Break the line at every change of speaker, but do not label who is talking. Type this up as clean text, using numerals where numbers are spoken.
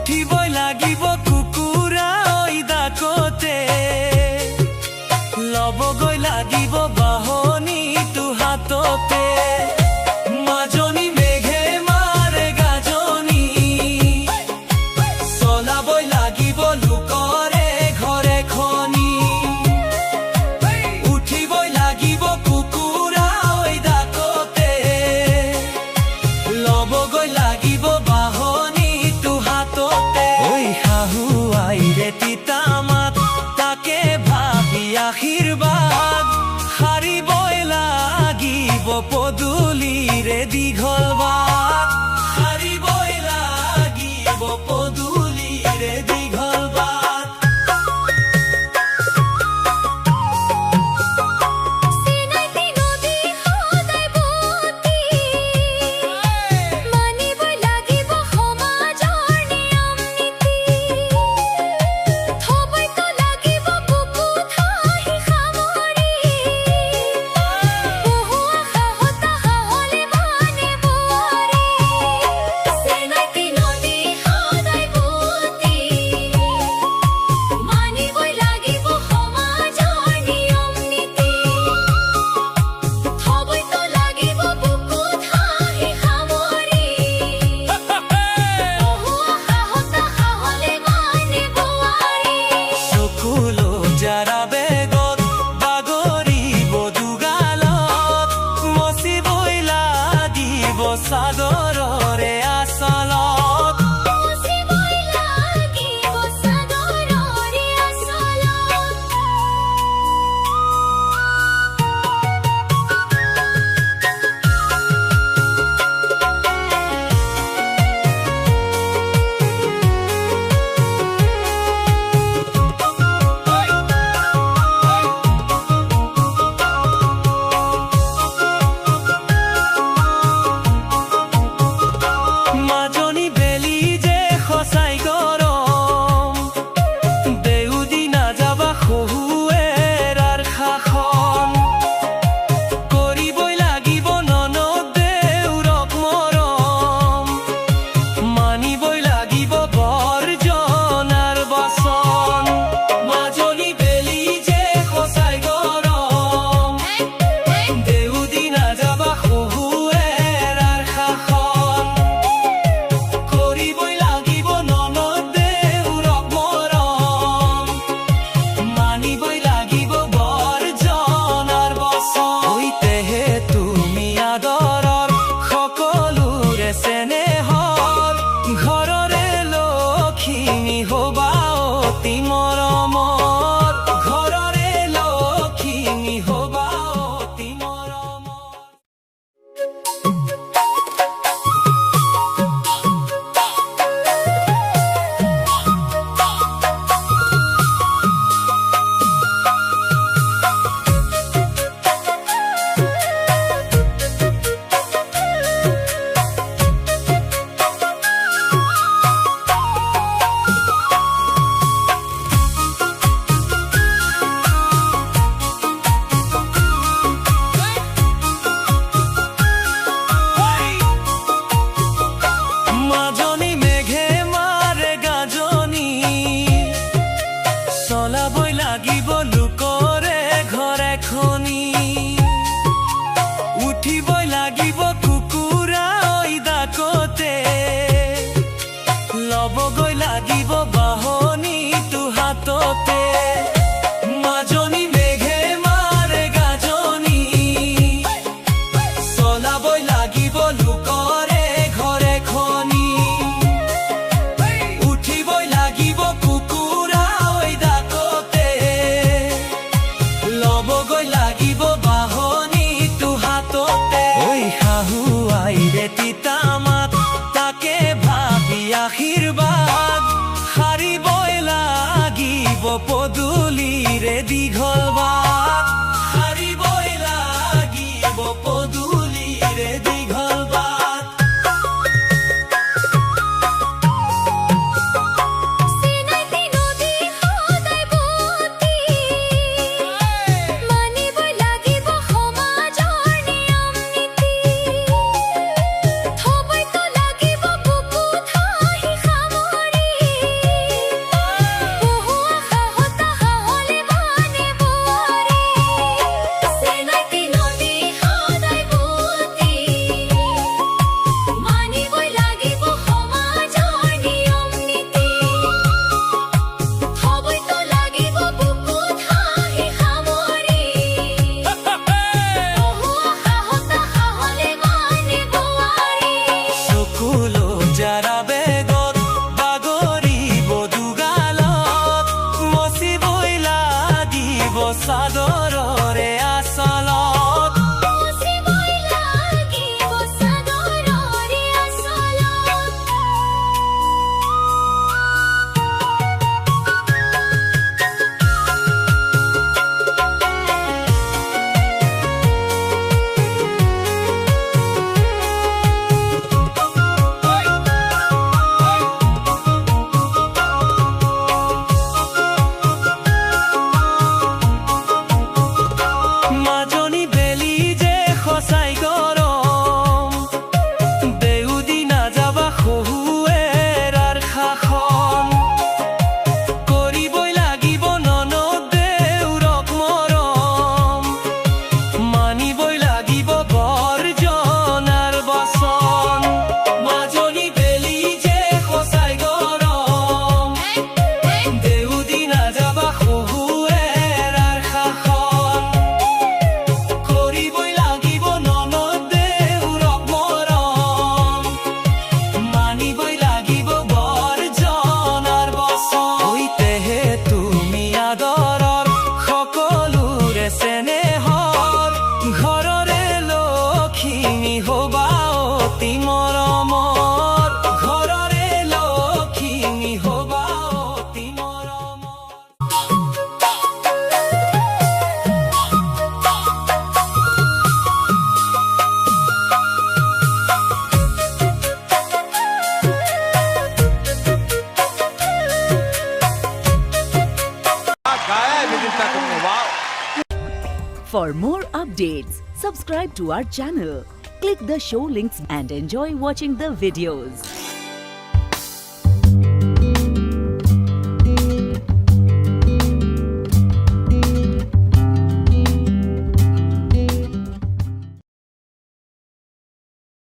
উঠিবই লাগিব কুকুৰা ঐ ডাকতে লবগৈ লাগিব বাহনীটো হাততে মাজনী মেঘে মাৰে গাজনি চলাবই লাগিব লোকৰে ঘৰে খনি উঠিবই লাগিব কুকুৰা ঐ ডাকতে লবগৈ লাগিব বাহনীটো হাততে ঐ শাহু আইৰে তিতা মাত তাকে ভাবি আশীৰ্বাদ সাৰিবই লাগিব পদূলিৰে দীঘল বাট সাৰিবই লাগিব পদূলিৰে দীঘল বাট
চিনাকি নদী সদায় বুতি মানিবই লাগিব সমাজৰ নিয়ম নীতি থবইতো লাগিব বুকুত হাঁহি সামৰি বহুৱা সাহতা সাহলে মানে বোৱাৰী চিনাকি নদী সদায় বুতি মানিবই লাগিব সমাজৰ নিয়ম নীতি থবইতো লাগিব বুকুত হাঁহি সামৰি বহুৱা সাহতা সাহলে মানে বোৱাৰী
চকুলো যাৰা বেগত বাগৰিব দুগালত মচিবই লাগিব চাদৰৰে আচলত
মুচিবই লাগিব চাদৰৰে আচলত
মাজনী বেলি যে সঁচাই গৰম দেউদি নাযাবা শহুৱেৰাৰ শাসন কৰিবই লাগিব ননদ দেউৰক মৰম মানিবই লাগিব বৰজনাৰ বচন মাজনী বেলি যে সঁচাই গৰম দেউদি নাযাবা শহুৱেৰাৰ শাসন কৰিবই লাগিব ননদ দেউৰক মৰম মানিবই লাগিব বৰজনাৰ বচন হৈতেহে তুমি আদৰৰ সকলোৰে চেনেহৰ ঘৰৰে লখিমী হবা অতি মৰমৰ ঘৰৰে লখিমী হবা অতি মৰমৰ মাজনী মেঘে মাৰে গাজনি চলাবই লাগিব লোকৰে ঘৰে খনি উঠিবই লাগিব কুকুৰা ঐ ডাকতে লবগৈ লাগিব বাহনীটো হাততে মাজনী মেঘে মাৰে গাজনি চলাবই লাগিব লোকৰে ঘৰে খনি উঠিবই লাগিব কুকুৰা ঐ ডাকতে লবগৈ লাগিব বাহনীটো হাততে ঐ শাহু আইৰে তিতা মাত তাকে ভাবি আশীৰ্বাদ সাৰিবই লাগিব পদূলিৰে দীঘল বাট সাৰিবই লাগিব পদূলিৰে দীঘল বাট
চিনাকি নদী সদায় বুতি মানিবই লাগিব সমাজৰ নিয়ম নীতি থবইতো লাগিব বুকুত হাঁহি সামৰি
For more updates, subscribe to our channel, click the show links and enjoy watching the videos.